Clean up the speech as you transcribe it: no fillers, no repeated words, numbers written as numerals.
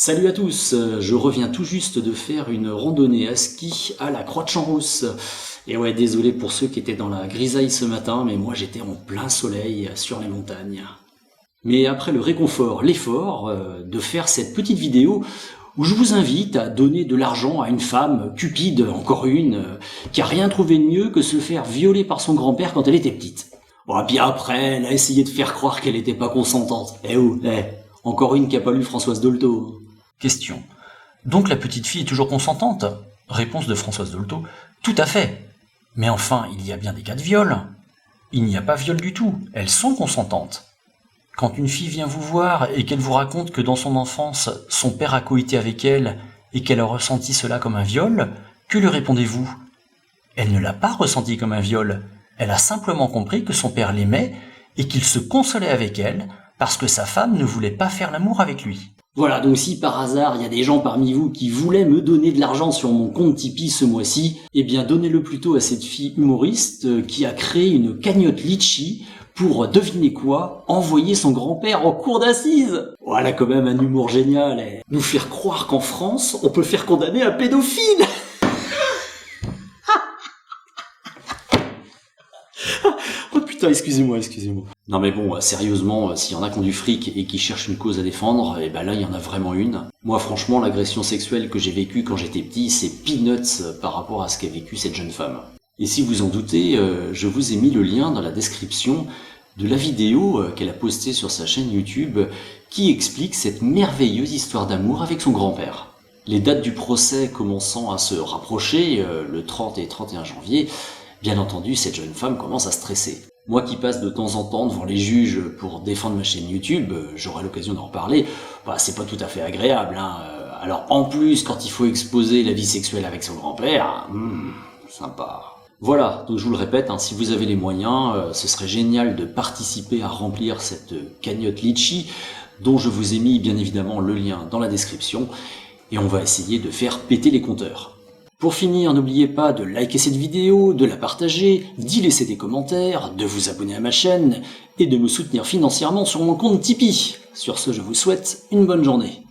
Salut à tous, je reviens tout juste de faire une randonnée à ski à la Croix-de-Champs-Rousse. Et ouais, désolé pour ceux qui étaient dans la grisaille ce matin, mais moi j'étais en plein soleil sur les montagnes. Mais après le réconfort, l'effort de faire cette petite vidéo où je vous invite à donner de l'argent à une femme cupide, encore une, qui a rien trouvé de mieux que se faire violer par son grand-père quand elle était petite. Bon, et puis après, elle a essayé de faire croire qu'elle était pas consentante. Encore une qui a pas lu Françoise Dolto. Question. Donc la petite fille est toujours consentante? Réponse de Françoise Dolto. Tout à fait. Mais enfin, il y a bien des cas de viol. Il n'y a pas viol du tout. Elles sont consentantes. Quand une fille vient vous voir et qu'elle vous raconte que dans son enfance, son père a coïté avec elle et qu'elle a ressenti cela comme un viol, que lui répondez-vous? Elle ne l'a pas ressenti comme un viol. Elle a simplement compris que son père l'aimait et qu'il se consolait avec elle parce que sa femme ne voulait pas faire l'amour avec lui. Voilà, donc si par hasard il y a des gens parmi vous qui voulaient me donner de l'argent sur mon compte Tipeee ce mois-ci, eh bien donnez-le plutôt à cette fille humoriste qui a créé une cagnotte litchi pour, devinez quoi, envoyer son grand-père en cour d'assises. Voilà quand même un humour génial, eh. Nous faire croire qu'en France, on peut faire condamner un pédophile. Oh putain, excusez-moi. Non mais bon, sérieusement, s'il y en a qui ont du fric et qui cherchent une cause à défendre, et ben là il y en a vraiment une. Moi franchement, l'agression sexuelle que j'ai vécue quand j'étais petit, c'est peanuts par rapport à ce qu'a vécu cette jeune femme. Et si vous en doutez, je vous ai mis le lien dans la description de la vidéo qu'elle a postée sur sa chaîne YouTube qui explique cette merveilleuse histoire d'amour avec son grand-père. Les dates du procès commençant à se rapprocher, le 30 et 31 janvier, bien entendu, cette jeune femme commence à stresser. Moi qui passe de temps en temps devant les juges pour défendre ma chaîne YouTube, j'aurai l'occasion d'en reparler, c'est pas tout à fait agréable, hein. Alors en plus, quand il faut exposer la vie sexuelle avec son grand-père, sympa. Voilà, donc je vous le répète, si vous avez les moyens, ce serait génial de participer à remplir cette cagnotte litchi, dont je vous ai mis bien évidemment le lien dans la description, et on va essayer de faire péter les compteurs. Pour finir, n'oubliez pas de liker cette vidéo, de la partager, d'y laisser des commentaires, de vous abonner à ma chaîne et de me soutenir financièrement sur mon compte Tipeee. Sur ce, je vous souhaite une bonne journée.